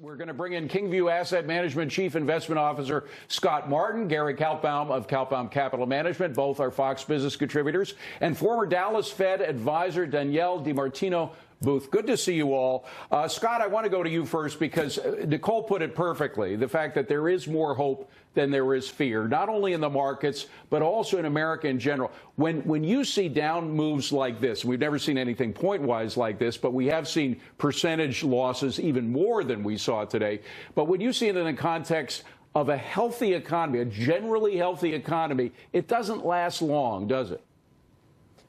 We're going to bring in Kingview Asset Management Chief Investment Officer Scott Martin, Gary Kaltbaum of Kaltbaum Capital Management. Both are Fox Business contributors. And former Dallas Fed advisor Danielle DiMartino Booth. Good to see you all. Scott, I want to go to you first because Nicole put it perfectly. The fact that there is more hope than there is fear, not only in the markets, but also in America in general. When you see down moves like this, we've never seen anything point-wise like this, but we have seen percentage losses even more than we saw today. But when you see it in the context of a healthy economy, a generally healthy economy, it doesn't last long, does it?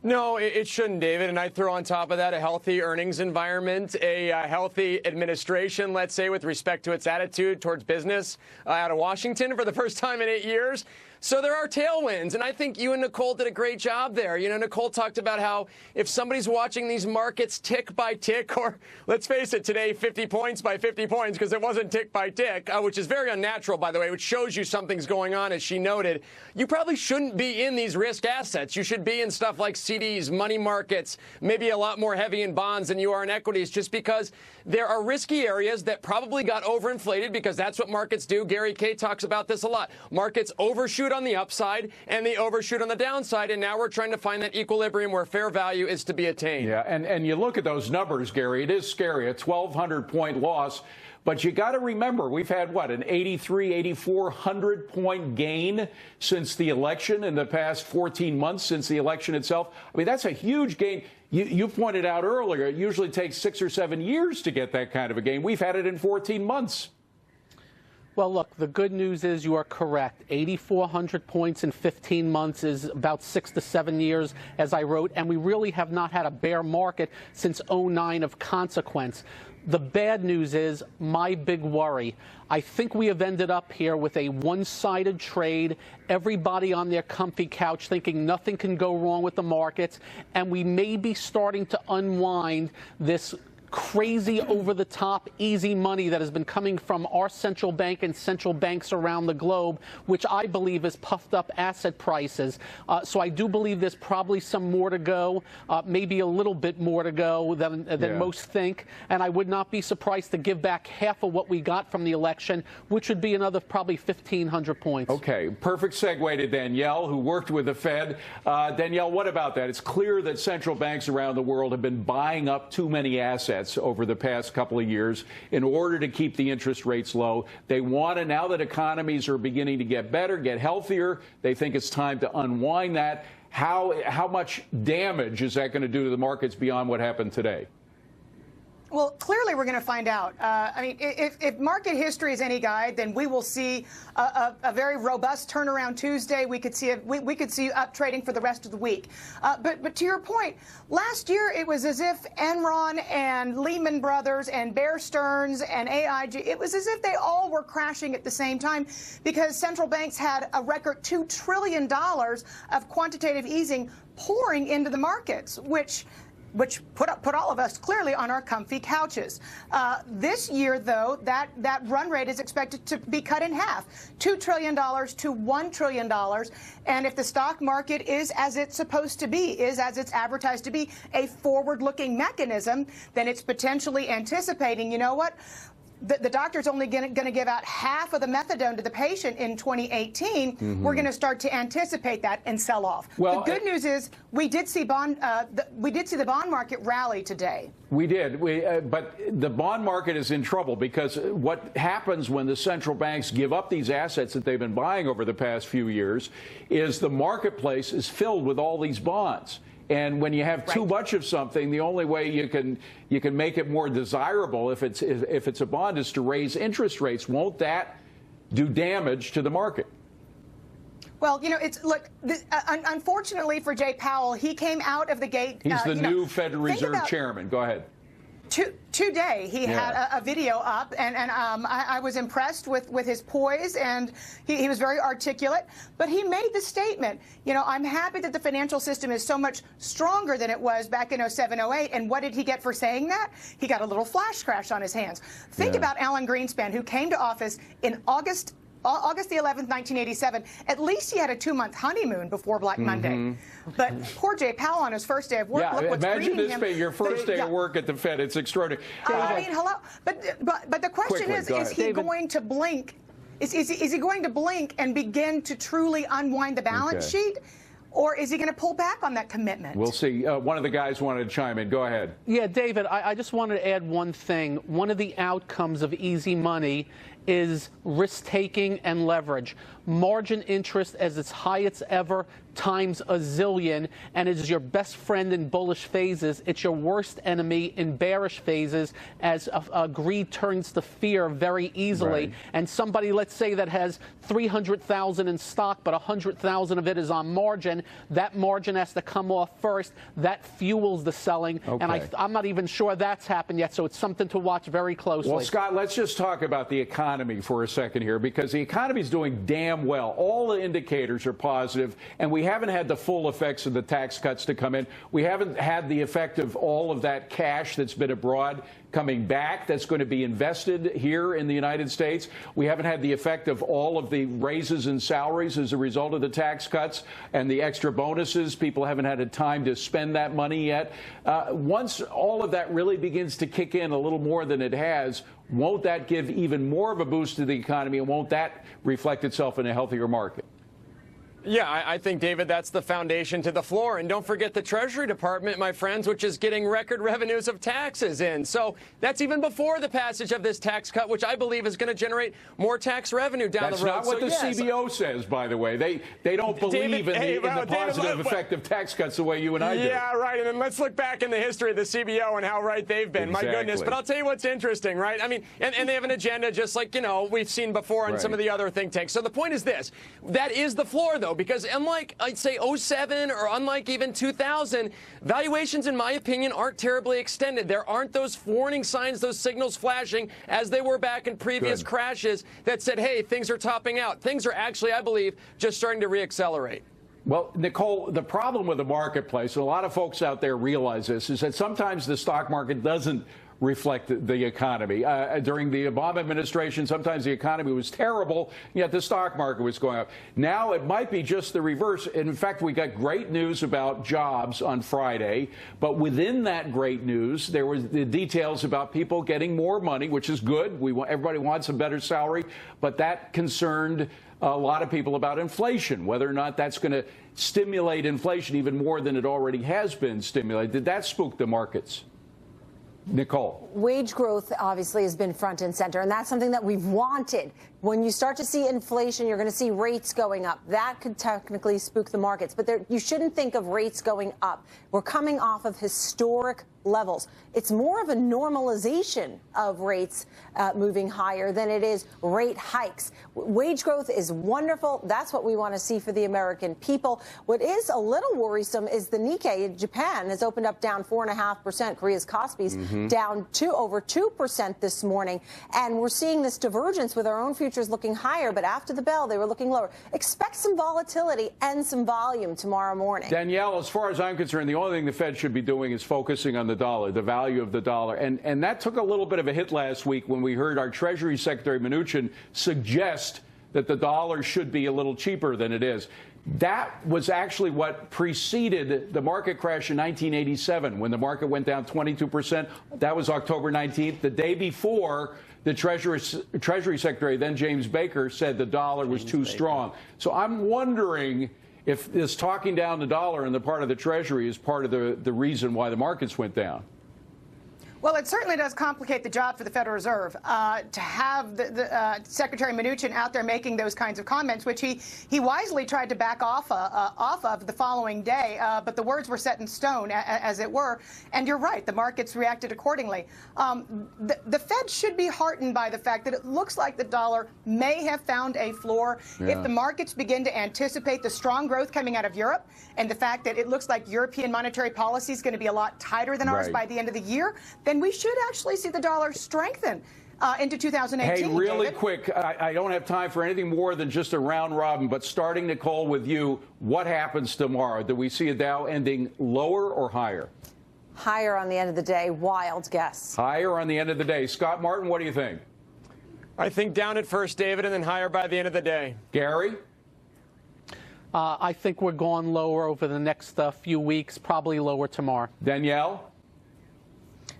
No, it shouldn't, David. And I throw on top of that a healthy earnings environment, a healthy administration, let's say, with respect to its attitude towards business out of Washington for the first time in 8 years. So there are tailwinds, and I think you and Nicole did a great job there. You know, Nicole talked about how if somebody's watching these markets tick by tick, or let's face it, today 50 points by 50 points, because it wasn't tick by tick, which is very unnatural, by the way, which shows you something's going on, as she noted. You probably shouldn't be in these risk assets. You should be in stuff like CDs, money markets, maybe a lot more heavy in bonds than you are in equities, just because there are risky areas that probably got overinflated, because that's what markets do. Gary Kay talks about this a lot. Markets overshoot on the upside and they overshoot on the downside, and now we're trying to find that equilibrium where fair value is to be attained. Yeah, and you look at those numbers, Gary, it is scary, a 1,200-point loss. But you got to remember, we've had, what, an 8,400-point gain since the election in the past 14 months since the election itself. I mean, that's a huge gain. You pointed out earlier, it usually takes 6 or 7 years to get that kind of a gain. We've had it in 14 months. Well, look, the good news is you are correct. 8,400 points in 15 months is about 6 to 7 years, as I wrote, and we really have not had a bear market since '09 of consequence. The bad news is my big worry. I think we have ended up here with a one-sided trade, everybody on their comfy couch thinking nothing can go wrong with the markets, and we may be starting to unwind this crazy, over-the-top, easy money that has been coming from our central bank and central banks around the globe, which I believe has puffed up asset prices. So I do believe there's probably some more to go, maybe a little bit more to go than most think. And I would not be surprised to give back half of what we got from the election, which would be another probably 1,500 points. Okay, perfect segue to Danielle, who worked with the Fed. Danielle, what about that? It's clear that central banks around the world have been buying up too many assets over the past couple of years in order to keep the interest rates low. They want to, now that economies are beginning to get better, get healthier, they think it's time to unwind that. How much damage is that going to do to the markets beyond what happened today? Well, clearly we're going to find out. I mean, if market history is any guide, then we will see a very robust turnaround Tuesday. We could see we could see up trading for the rest of the week. But to your point, last year it was as if Enron and Lehman Brothers and Bear Stearns and AIG, it was as if they all were crashing at the same time, because central banks had a record $2 trillion of quantitative easing pouring into the markets, which put all of us clearly on our comfy couches. This year, though, that run rate is expected to be cut in half, $2 trillion to $1 trillion. And if the stock market is as it's supposed to be, is as it's advertised to be, a forward-looking mechanism, then it's potentially anticipating, you know what? The doctor's only going to give out half of the methadone to the patient in 2018. We're going to start to anticipate that and sell off. Well, the good news is we did see the bond market rally today. We did, but the bond market is in trouble because what happens when the central banks give up these assets that they've been buying over the past few years is the marketplace is filled with all these bonds. And when you have too much of something, the only way you can make it more desirable if it's a bond is to raise interest rates. Won't that do damage to the market? Well, you know, unfortunately for Jay Powell, he came out of the gate. He's the new Federal Reserve chairman. Go ahead. Today, he had a video up, and I was impressed with his poise, and he was very articulate. But he made the statement, you know, I'm happy that the financial system is so much stronger than it was back in '07, '08. And what did he get for saying that? He got a little flash crash on his hands. Think about Alan Greenspan, who came to office in August August the 11th, 1987. At least he had a 2-month honeymoon before Black Monday. But poor Jay Powell on his first day of work. Yeah, look what's imagine this him. being your first day of work at the Fed. It's extraordinary. I mean, hello. But the question Quickly, is he going to blink? Is he going to blink and begin to truly unwind the balance sheet? Or is he going to pull back on that commitment? We'll see. One of the guys wanted to chime in. Go ahead. Yeah, David, I just wanted to add one thing. One of the outcomes of easy money is risk-taking and leverage. Margin interest as its highest ever times a zillion, and it is your best friend in bullish phases. It's your worst enemy in bearish phases as greed turns to fear very easily. Right. And somebody, let's say, that has 300,000 in stock, but 100,000 of it is on margin, that margin has to come off first. That fuels the selling. Okay. And I'm not even sure that's happened yet, so it's something to watch very closely. Well, Scott, let's just talk about the economy for a second here, because the economy is doing damn well. All the indicators are positive, and we haven't had the full effects of the tax cuts to come in. We haven't had the effect of all of that cash that's been abroad coming back that's going to be invested here in the United States. We haven't had the effect of all of the raises in salaries as a result of the tax cuts and the extra bonuses. People haven't had a time to spend that money yet. Once all of that really begins to kick in a little more than it has, won't that give even more of a boost to the economy, and won't that reflect itself in a healthier market? Yeah, I think, David, that's the foundation to the floor. And don't forget the Treasury Department, my friends, which is getting record revenues of taxes in. So that's even before the passage of this tax cut, which I believe is going to generate more tax revenue down the road. That's not what the CBO says, by the way. They don't believe in the positive effect of tax cuts the way you and I do. Yeah, right. And then let's look back in the history of the CBO and how right they've been. Exactly. My goodness. But I'll tell you what's interesting, right? I mean, and they have an agenda just like, we've seen before in some of the other think tanks. So the point is this. That is the floor, though, because unlike, I'd say, 07 or unlike even 2000, valuations, in my opinion, aren't terribly extended. There aren't those warning signs, those signals flashing as they were back in previous crashes that said, hey, things are topping out. Things are actually, I believe, just starting to reaccelerate. Well, Nicole, the problem with the marketplace, and a lot of folks out there realize this, is that sometimes the stock market doesn't reflect the economy. During the Obama administration, sometimes the economy was terrible, yet the stock market was going up. Now it might be just the reverse. In fact, we got great news about jobs on Friday, but within that great news, there was the details about people getting more money, which is good. Everybody wants a better salary, but that concerned a lot of people about inflation, whether or not that's going to stimulate inflation even more than it already has been stimulated. Did that spook the markets? Nicole. Wage growth obviously has been front and center, and that's something that we've wanted. When you start to see inflation, you're going to see rates going up. That could technically spook the markets, but you shouldn't think of rates going up. We're coming off of historic levels. It's more of a normalization of rates moving higher than it is rate hikes. Wage growth is wonderful. That's what we want to see for the American people. What is a little worrisome is the Nikkei in Japan has opened up down 4.5%. Korea's Kospi's down over 2% this morning. And we're seeing this divergence with our own futures looking higher, but after the bell, they were looking lower. Expect some volatility and some volume tomorrow morning. Danielle, as far as I'm concerned, the only thing the Fed should be doing is focusing on the dollar, the value of the dollar. And that took a little bit of a hit last week when we heard our Treasury Secretary Mnuchin suggest that the dollar should be a little cheaper than it is. That was actually what preceded the market crash in 1987 when the market went down 22%. That was October 19th. The day before, the Treasury Secretary, then James Baker, said the dollar was too strong. So I'm wondering if this talking down the dollar on the part of the Treasury is part of the reason why the markets went down. Well, it certainly does complicate the job for the Federal Reserve to have the Secretary Mnuchin out there making those kinds of comments, which he wisely tried to back off of the following day. But the words were set in stone, as it were. And you're right, the markets reacted accordingly. The Fed should be heartened by the fact that it looks like the dollar may have found a floor. If the markets begin to anticipate the strong growth coming out of Europe and the fact that it looks like European monetary policy is going to be a lot tighter than ours by the end of the year, then we should actually see the dollar strengthen into 2018. Hey, really David. quick, I don't have time for anything more than just a round robin, but starting, Nicole, with you, what happens tomorrow? Do we see a Dow ending lower or higher? Higher on the end of the day. Wild guess. Higher on the end of the day. Scott Martin, what do you think? I think down at first, David, and then higher by the end of the day. Gary? I think we're going lower over the next few weeks, probably lower tomorrow. Danielle?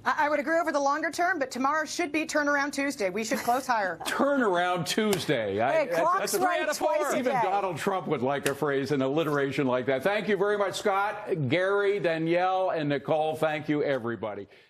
I would agree over the longer term, but tomorrow should be turnaround Tuesday. We should close higher. Turnaround Tuesday. Hey, clock's that's right twice a Even day. Donald Trump would like a phrase, an alliteration like that. Thank you very much, Scott, Gary, Danielle, and Nicole. Thank you, everybody.